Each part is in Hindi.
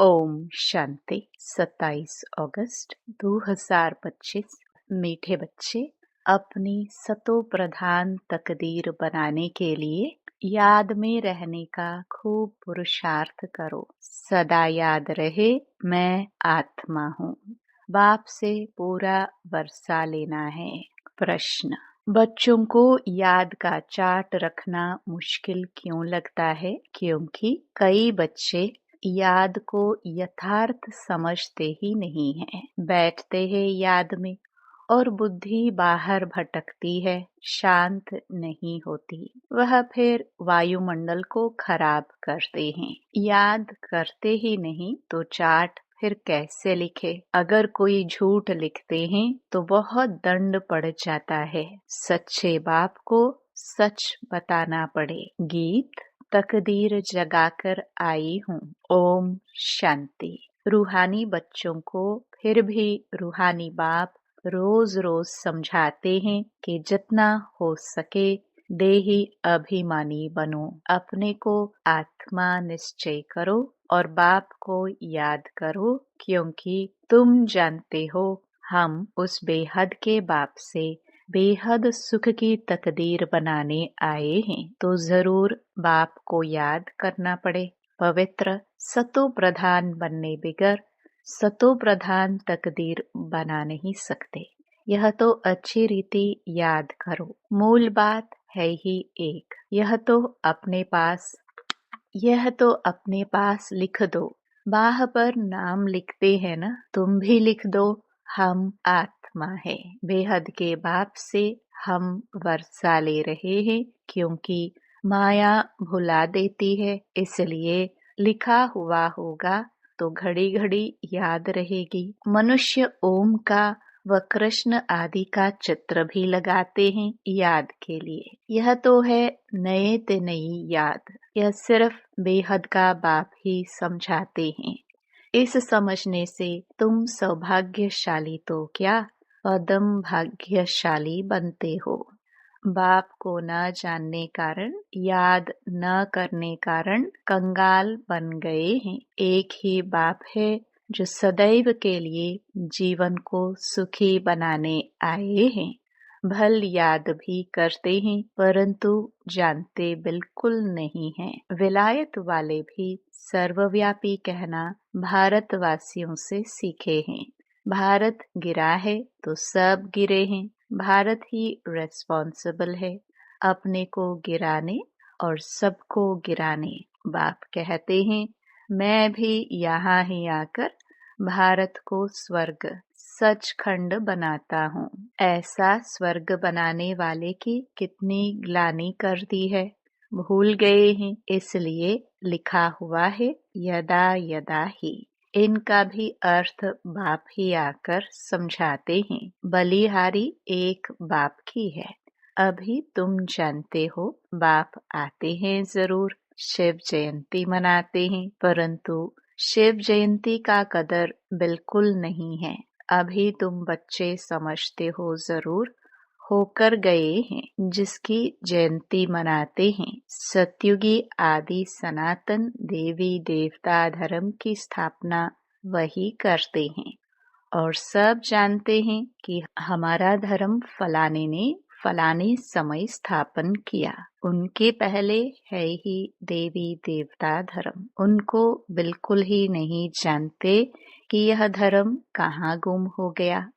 ओम शांति। 27 अगस्त 2025। मीठे बच्चे, अपनी सतो प्रधान तकदीर बनाने के लिए याद में रहने का खूब पुरुषार्थ करो। सदा याद रहे, मैं आत्मा हूँ। बाप से पूरा वर्षा लेना है। प्रश्न: बच्चों को याद का चार्ट रखना मुश्किल क्यों लगता है? क्योंकि कई बच्चे याद को यथार्थ समझते ही नहीं हैं। बैठते हैं याद में और बुद्धि बाहर भटकती है, शांत नहीं होती। वह फिर वायुमंडल को खराब करते हैं। याद करते ही नहीं तो चार्ट फिर कैसे लिखे? अगर कोई झूठ लिखते हैं तो बहुत दंड पड़ जाता है। सच्चे बाप को सच बताना पड़े। गीत: तकदीर जगाकर आई हूँ। ओम शांति। रूहानी बच्चों को फिर भी रूहानी बाप रोज रोज समझाते हैं कि जितना हो सके देही अभिमानी बनो। अपने को आत्मा निश्चय करो और बाप को याद करो, क्योंकि तुम जानते हो हम उस बेहद के बाप से बेहद सुख की तकदीर बनाने आए हैं। तो जरूर बाप को याद करना पड़े। पवित्र सतो प्रधान बनने बगैर सतो प्रधान तकदीर बना नहीं सकते। यह तो अच्छी रीति याद करो। मूल बात है ही एक। यह तो अपने पास लिख दो। बाह पर नाम लिखते हैं ना, तुम भी लिख दो, हम आत्मा है। बेहद के बाप से हम वर्षा ले रहे हैं, क्योंकि माया भुला देती है। इसलिए लिखा हुआ होगा तो घड़ी घड़ी याद रहेगी। मनुष्य ओम का व कृष्ण आदि का चित्र भी लगाते हैं याद के लिए। यह तो है नए ते नई याद। यह सिर्फ बेहद का बाप ही समझाते हैं। इस समझने से तुम सौभाग्यशाली तो क्या, पदम भाग्यशाली बनते हो। बाप को न जानने कारण, याद न करने कारण कंगाल बन गए हैं। एक ही बाप है जो सदैव के लिए जीवन को सुखी बनाने आए हैं। भल याद भी करते हैं, परंतु जानते बिल्कुल नहीं हैं। विलायत वाले भी सर्वव्यापी कहना भारतवासियों से सीखे हैं। भारत गिरा है तो सब गिरे हैं। भारत ही रिस्पॉन्सिबल है अपने को गिराने और सबको गिराने। बाप कहते हैं, मैं भी यहाँ ही आकर भारत को स्वर्ग सचखंड बनाता हूँ। ऐसा स्वर्ग बनाने वाले की कितनी ग्लानि कर दी है, भूल गए हैं। इसलिए लिखा हुआ है यदा यदा ही। इनका भी अर्थ बाप ही आकर समझाते हैं। बलिहारी एक बाप की है। अभी तुम जानते हो बाप आते हैं जरूर, शिव जयंती मनाते हैं, परंतु शिव जयंती का कदर बिल्कुल नहीं है। अभी तुम बच्चे समझते हो जरूर, होकर गए हैं। जिसकी जयंती मनाते हैं सत्युगी आदि सनातन देवी देवता धर्म की स्थापना वही करते हैं। और सब जानते हैं कि हमारा धर्म फलाने ने फलाने समय स्थापन किया। उनके पहले है ही देवी देवता धर्म। उनको बिल्कुल ही नहीं जानते कि यह धर्म कहाँ गुम हो गया।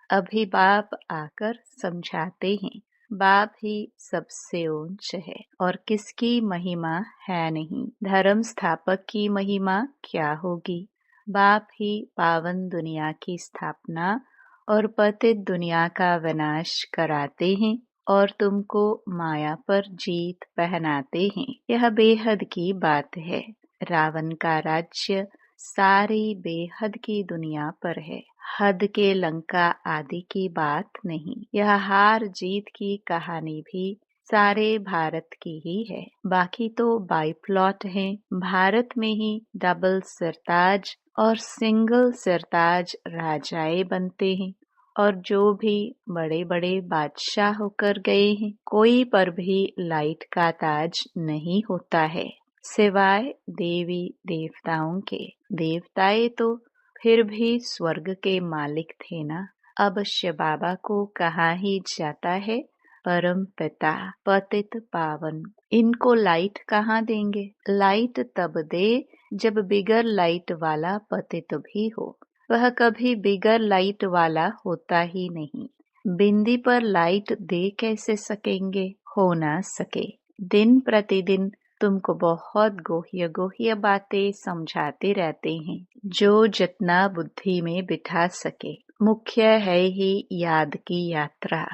अभी बाप आकर समझाते हैं। बाप ही सबसे ऊंच है और किसकी महिमा है नहीं। धर्म स्थापक की महिमा क्या होगी। बाप ही पावन दुनिया की स्थापना और पतित दुनिया का विनाश कराते हैं और तुमको माया पर जीत पहनाते हैं। यह बेहद की बात है। रावण का राज्य सारी बेहद की दुनिया पर है, हद के लंका आदि की बात नहीं। यह हार जीत की कहानी भी सारे भारत की ही है। बाकी तो बाई प्लॉट है। भारत में ही डबल सिरताज और सिंगल सिरताज राजाए बनते हैं, और जो भी बड़े बड़े बादशाह होकर गए हैं, कोई पर भी लाइट का ताज नहीं होता है। सिवाय देवी देवताओं के। देवताएं तो फिर भी स्वर्ग के मालिक थे ना। अवश्य बाबा को कहा ही जाता है परम पिता पतित पावन। इनको लाइट कहाँ देंगे? लाइट तब दे जब बिगर लाइट वाला पतित भी हो। वह कभी बिगर लाइट वाला होता ही नहीं। बिंदी पर लाइट दे कैसे सकेंगे? हो ना सके। दिन प्रतिदिन तुमको बहुत गोह्य गोह्य बातें समझाते रहते हैं, जो जितना बुद्धि में बिठा सके। मुख्य है ही याद की यात्रा।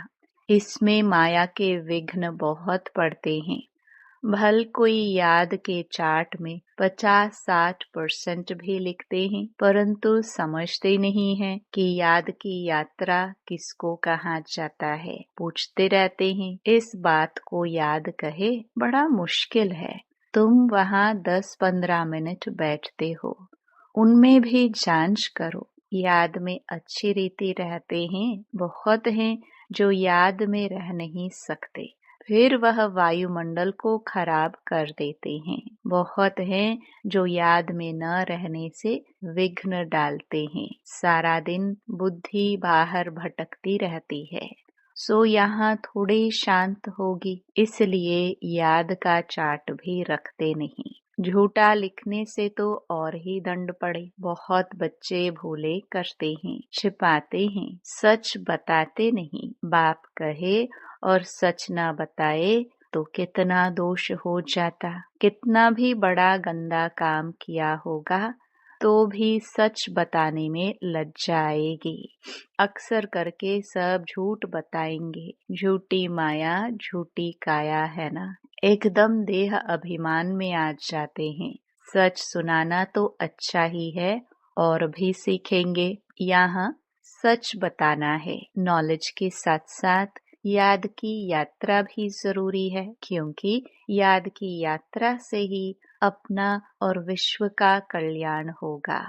इसमें माया के विघ्न बहुत पड़ते हैं। भल कोई याद के चार्ट में 50-60% भी लिखते हैं, परंतु समझते नहीं हैं कि याद की यात्रा किसको कहा जाता है। पूछते रहते हैं इस बात को याद कहे, बड़ा मुश्किल है। तुम वहाँ 10-15 मिनट बैठते हो, उनमें भी जांच करो। याद में अच्छी रीति रहते हैं, बहुत हैं जो याद में रह नहीं सकते, फिर वह वायुमंडल को खराब कर देते हैं। बहुत हैं जो याद में न रहने से विघ्न डालते हैं। सारा दिन बुद्धि बाहर भटकती रहती है, सो यहाँ थोड़ी शांत होगी, इसलिए याद का चार्ट भी रखते नहीं। झूठा लिखने से तो और ही दंड पड़े। बहुत बच्चे भूले करते हैं, छिपाते हैं, सच बताते नहीं। बाप कहे और सच ना बताए तो कितना दोष हो जाता। कितना भी बड़ा गंदा काम किया होगा तो भी सच बताने में लज्जा आएगी। अक्सर करके सब झूठ बताएंगे। झूठी माया झूठी काया है ना। एकदम देह अभिमान में आ जाते हैं। सच सुनाना तो अच्छा ही है और भी सीखेंगे। यहाँ सच बताना है। नॉलेज के साथ साथ याद की यात्रा भी जरूरी है, क्योंकि याद की यात्रा से ही अपना और विश्व का कल्याण होगा।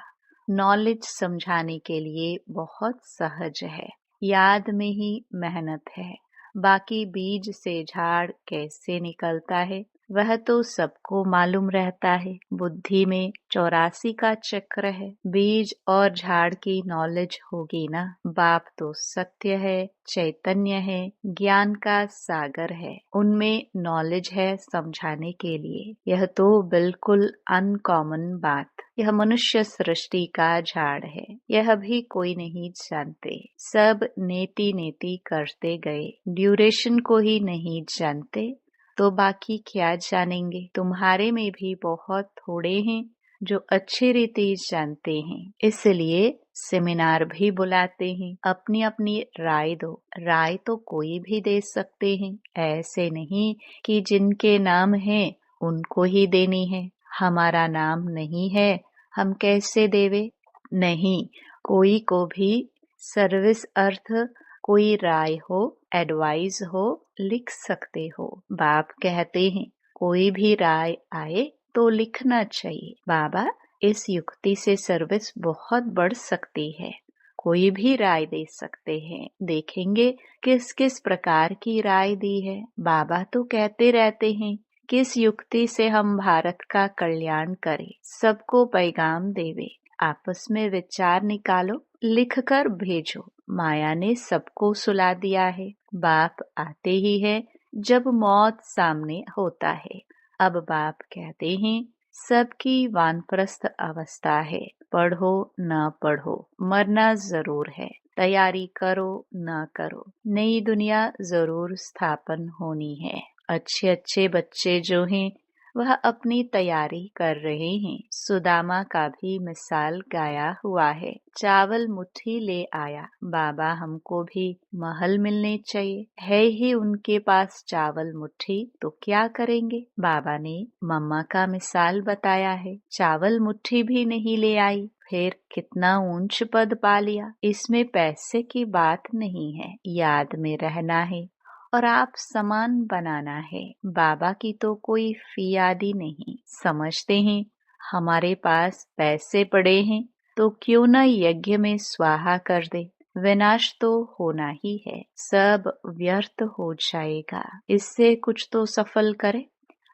नॉलेज समझाने के लिए बहुत सहज है, याद में ही मेहनत है। बाकी बीज से झाड़ कैसे निकलता है वह तो सबको मालूम रहता है। बुद्धि में 84 का चक्र है। बीज और झाड़ की नॉलेज होगी ना। बाप तो सत्य है, चैतन्य है, ज्ञान का सागर है। उनमें नॉलेज है समझाने के लिए। यह तो बिल्कुल अनकॉमन बात। यह मनुष्य सृष्टि का झाड़ है, यह भी कोई नहीं जानते। सब नेति नेति करते गए, ड्यूरेशन को ही नहीं जानते तो बाकी क्या जानेंगे। तुम्हारे में भी बहुत थोड़े हैं जो अच्छी रीति जानते हैं, इसलिए सेमिनार भी बुलाते हैं। अपनी अपनी राय दो। राय तो कोई भी दे सकते हैं, ऐसे नहीं कि जिनके नाम है उनको ही देनी है। हमारा नाम नहीं है, हम कैसे देवे? नहीं, कोई को भी सर्विस अर्थ कोई राय हो, एडवाइस हो, लिख सकते हो। बाप कहते हैं कोई भी राय आए तो लिखना चाहिए। बाबा, इस युक्ति से सर्विस बहुत बढ़ सकती है। कोई भी राय दे सकते हैं, देखेंगे किस किस प्रकार की राय दी है। बाबा तो कहते रहते हैं किस युक्ति से हम भारत का कल्याण करें, सबको पैगाम देवे। आपस में विचार निकालो, लिखकर भेजो। माया ने सबको सुला दिया है। बाप आते ही है जब मौत सामने होता है। अब बाप कहते हैं सबकी वानप्रस्थ अवस्था है, पढ़ो न पढ़ो, मरना जरूर है। तैयारी करो न करो, नई दुनिया जरूर स्थापन होनी है। अच्छे अच्छे बच्चे जो हैं वह अपनी तैयारी कर रहे हैं। सुदामा का भी मिसाल गाया हुआ है। चावल मुट्ठी ले आया, बाबा हमको भी महल मिलने चाहिए। है ही उनके पास चावल मुट्ठी तो क्या करेंगे? बाबा ने मम्मा का मिसाल बताया है। चावल मुट्ठी भी नहीं ले आई, फिर कितना ऊंच पद पा लिया। इसमें पैसे की बात नहीं है, याद में रहना है और आप समान बनाना है। बाबा की तो कोई फी आदि नहीं। समझते हैं हमारे पास पैसे पड़े हैं तो क्यों न यज्ञ में स्वाहा कर दे। विनाश तो होना ही है, सब व्यर्थ हो जाएगा। इससे कुछ तो सफल करे।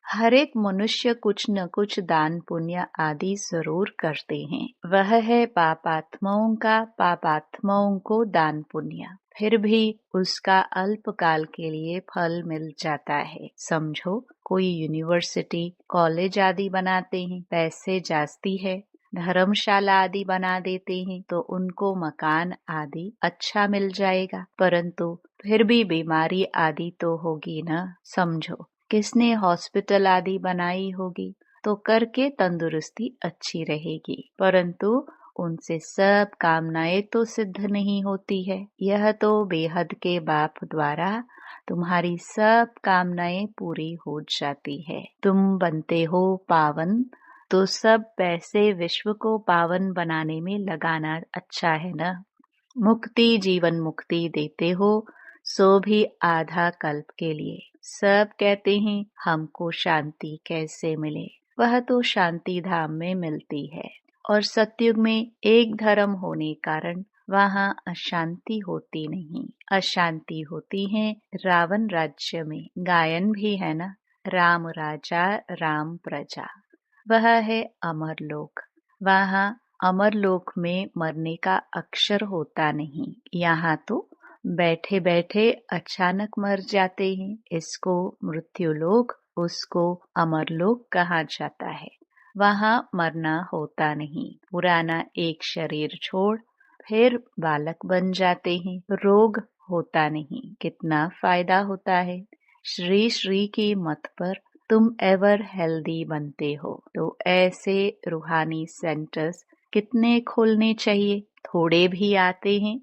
हर एक मनुष्य कुछ न कुछ दान पुण्य आदि जरूर करते हैं। वह है पापात्माओं का पापात्माओं को दान पुण्य। फिर भी उसका अल्पकाल के लिए फल मिल जाता है। समझो, कोई यूनिवर्सिटी कॉलेज आदि बनाते हैं, पैसे जास्ती है, धर्मशाला आदि बना देते हैं तो उनको मकान आदि अच्छा मिल जाएगा, परंतु फिर भी बीमारी आदि तो होगी ना। समझो, किसने हॉस्पिटल आदि बनाई होगी तो करके तंदुरुस्ती अच्छी रहेगी, परंतु उनसे सब कामनाएं तो सिद्ध नहीं होती है। यह तो बेहद के बाप द्वारा तुम्हारी सब कामनाएं पूरी हो जाती है। तुम बनते हो पावन तो सब पैसे विश्व को पावन बनाने में लगाना अच्छा है ना। मुक्ति जीवन मुक्ति देते हो, सो भी आधा कल्प के लिए। सब कहते हैं हमको शांति कैसे मिले, वह तो शांति धाम में मिलती है। और सतयुग में एक धर्म होने कारण वहाँ अशांति होती नहीं। अशांति होती है रावण राज्य में। गायन भी है ना, राम राजा राम प्रजा। वह है अमरलोक। वहाँ अमरलोक में मरने का अक्षर होता नहीं। यहाँ तो बैठे बैठे अचानक मर जाते हैं। इसको मृत्युलोक, उसको अमरलोक कहा जाता है। वहाँ मरना होता नहीं। पुराना एक शरीर छोड़ फिर बालक बन जाते हैं। रोग होता नहीं। कितना फायदा होता है। श्री श्री की मत पर तुम एवर हेल्दी बनते हो। तो ऐसे रूहानी सेंटर्स कितने खोलने चाहिए? थोड़े भी आते हैं,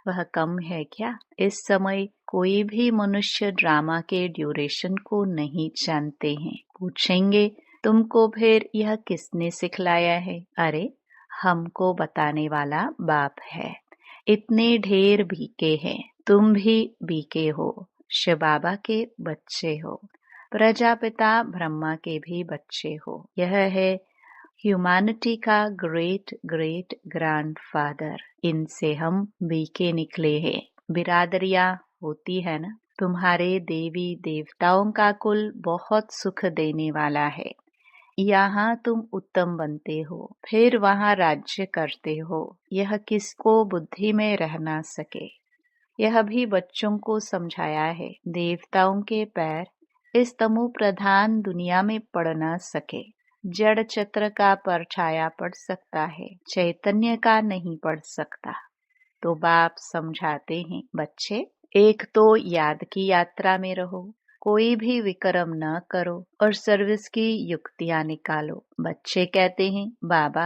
वह कम है क्या? इस समय कोई भी मनुष्य ड्रामा के ड्यूरेशन को नहीं जानते हैं। पूछेंगे तुमको फिर यह किसने सिखलाया है? अरे, हमको बताने वाला बाप है। इतने ढेर बीके हैं, तुम भी बीके हो। शिव बाबा के बच्चे हो, प्रजापिता ब्रह्मा के भी बच्चे हो। यह है ह्यूमैनिटी का ग्रेट ग्रेट ग्रैंडफादर। इनसे हम बीके निकले हैं। बिरादरियां होती है ना, तुम्हारे देवी देवताओं का कुल बहुत सुख देने वाला है। यहाँ तुम उत्तम बनते हो, फिर वहाँ राज्य करते हो। यह किसको बुद्धि में रह ना सके। यह भी बच्चों को समझाया है। देवताओं के पैर इस तमो प्रधान दुनिया में पड़ न सके। जड़ चक्र का परछाया पड़ सकता है, चैतन्य का नहीं पड़ सकता। तो बाप समझाते हैं, बच्चे एक तो याद की यात्रा में रहो, कोई भी विक्रम न करो और सर्विस की युक्तियां निकालो। बच्चे कहते हैं, बाबा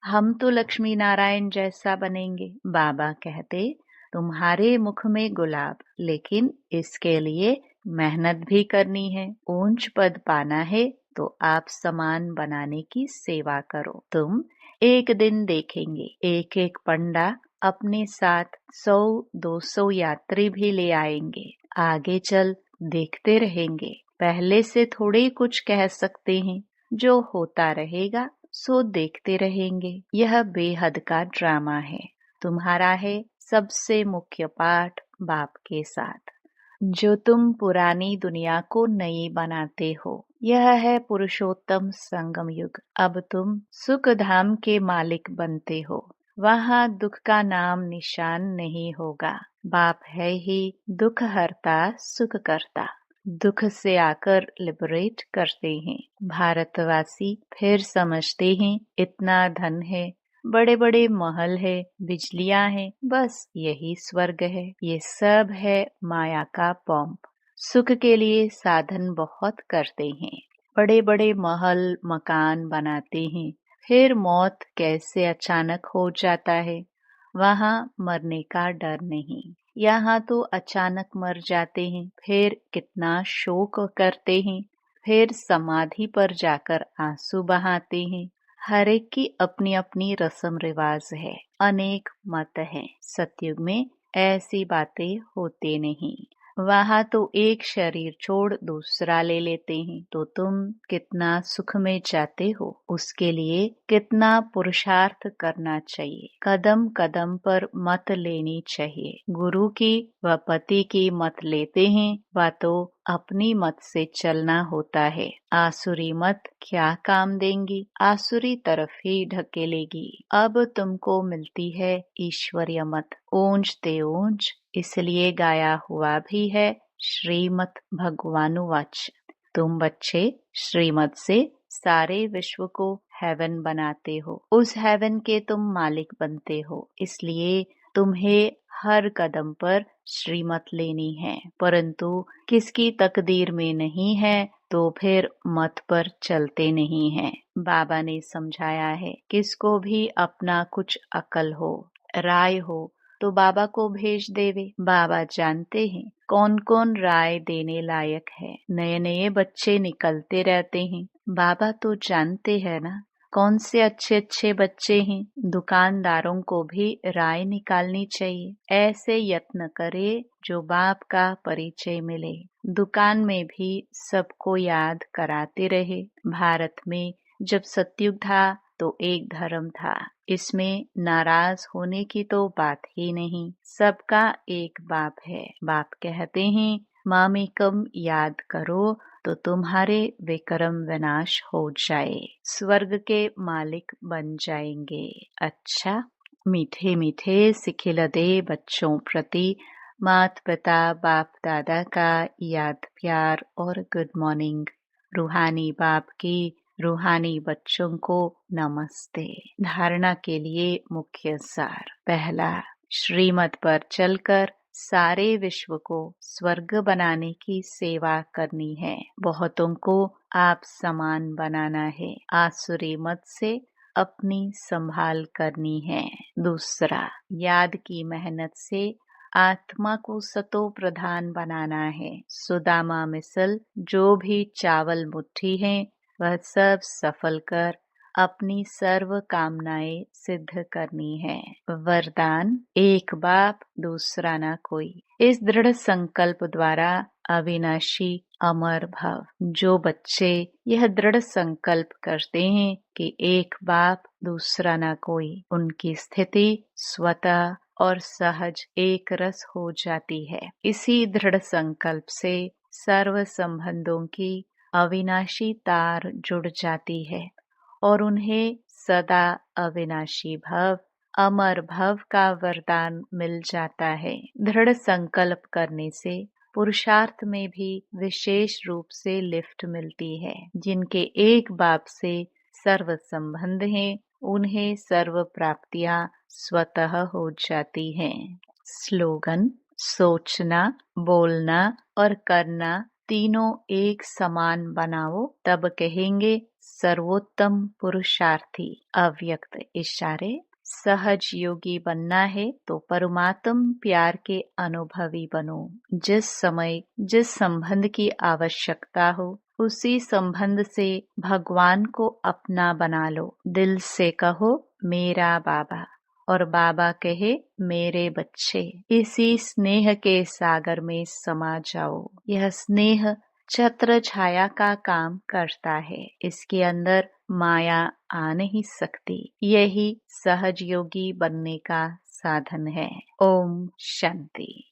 हम तो लक्ष्मी नारायण जैसा बनेंगे। बाबा कहते, तुम्हारे मुख में गुलाब, लेकिन इसके लिए मेहनत भी करनी है। ऊंच पद पाना है तो आप समान बनाने की सेवा करो। तुम एक दिन देखेंगे एक एक पंडा अपने साथ 100-200 यात्री भी ले आएंगे। आगे चल देखते रहेंगे। पहले से थोड़े कुछ कह सकते हैं। जो होता रहेगा सो देखते रहेंगे। यह बेहद का ड्रामा है। तुम्हारा है सबसे मुख्य पाठ बाप के साथ, जो तुम पुरानी दुनिया को नई बनाते हो। यह है पुरुषोत्तम संगम युग। अब तुम सुख धाम के मालिक बनते हो। वहाँ दुख का नाम निशान नहीं होगा। बाप है ही दुख हरता सुख करता। दुख से आकर लिबरेट करते हैं। भारतवासी फिर समझते हैं इतना धन है, बड़े बड़े महल है, बिजलियां हैं, बस यही स्वर्ग है। ये सब है माया का पंप। सुख के लिए साधन बहुत करते हैं, बड़े बड़े महल मकान बनाते हैं, फिर मौत कैसे अचानक हो जाता है। वहाँ मरने का डर नहीं। यहाँ तो अचानक मर जाते हैं, फिर कितना शोक करते हैं, फिर समाधि पर जाकर आंसू बहाते हैं। हर एक की अपनी अपनी रस्म रिवाज है, अनेक मत हैं। सतयुग में ऐसी बातें होती नहीं। वहाँ तो एक शरीर छोड़ दूसरा ले लेते हैं। तो तुम कितना सुख में जाते हो, उसके लिए कितना पुरुषार्थ करना चाहिए। कदम कदम पर मत लेनी चाहिए। गुरु की व पति की मत लेते हैं, वह तो अपनी मत से चलना होता है। आसुरी मत क्या काम देंगी, आसुरी तरफ ही ढकेलेगी। अब तुमको मिलती है ईश्वरीय मत, ऊंच ते ऊंच, इसलिए गाया हुआ भी है श्रीमत भगवानुवाच। तुम बच्चे श्रीमत से सारे विश्व को हेवन बनाते हो, उस हेवन के तुम मालिक बनते हो, इसलिए तुम्हें हर कदम पर श्रीमत लेनी है। परंतु किसकी तकदीर में नहीं है तो फिर मत पर चलते नहीं हैं। बाबा ने समझाया है, किसको भी अपना कुछ अकल हो, राय हो तो बाबा को भेज देवे। बाबा जानते हैं कौन कौन राय देने लायक है। नए नए बच्चे निकलते रहते हैं, बाबा तो जानते हैं ना कौन से अच्छे अच्छे बच्चे हैं। दुकानदारों को भी राय निकालनी चाहिए। ऐसे यत्न करे जो बाप का परिचय मिले। दुकान में भी सबको याद कराते रहे। भारत में जब सतयुग था तो एक धर्म था, इसमें नाराज होने की तो बात ही नहीं। सबका एक बाप है। बाप कहते हैं मामेकम याद करो तो तुम्हारे विक्रम विनाश हो जाए, स्वर्ग के मालिक बन जाएंगे। अच्छा, मीठे मीठे सिखिलदे बच्चों प्रति माता पिता बाप दादा का याद प्यार और गुड मॉर्निंग। रूहानी बाप की रूहानी बच्चों को नमस्ते। धारणा के लिए मुख्य सार। पहला, श्रीमत पर चलकर सारे विश्व को स्वर्ग बनाने की सेवा करनी है। बहुतों को आप समान बनाना है। आसुरी मत से अपनी संभाल करनी है। दूसरा, याद की मेहनत से आत्मा को सतो प्रधान बनाना है। सुदामा मिसल जो भी चावल मुट्ठी है वह सब सफल कर अपनी सर्व कामनाएं सिद्ध करनी है। वरदान, एक बाप दूसरा ना कोई। इस दृढ़ संकल्प द्वारा अविनाशी अमर भव। जो बच्चे यह दृढ़ संकल्प करते हैं कि एक बाप दूसरा ना कोई, उनकी स्थिति स्वतः और सहज एक रस हो जाती है। इसी दृढ़ संकल्प से सर्व संबंधों की अविनाशी तार जुड़ जाती है और उन्हें सदा अविनाशी भव अमर भव का वरदान मिल जाता है। दृढ़ संकल्प करने से पुरुषार्थ में भी विशेष रूप से लिफ्ट मिलती है। जिनके एक बाप से सर्व संबंध हैं, उन्हें सर्व प्राप्तियां स्वतः हो जाती हैं। स्लोगन, सोचना, बोलना और करना तीनों एक समान बनाओ, तब कहेंगे सर्वोत्तम पुरुषार्थी। अव्यक्त इशारे। सहज योगी बनना है तो परमात्म प्यार के अनुभवी बनो। जिस समय जिस संबंध की आवश्यकता हो उसी संबंध से भगवान को अपना बना लो। दिल से कहो मेरा बाबा और बाबा कहे मेरे बच्चे। इसी स्नेह के सागर में समा जाओ। यह स्नेह छत्र छाया का काम करता है, इसके अंदर माया आ नहीं सकती। यही सहज योगी बनने का साधन है। ओम शांति।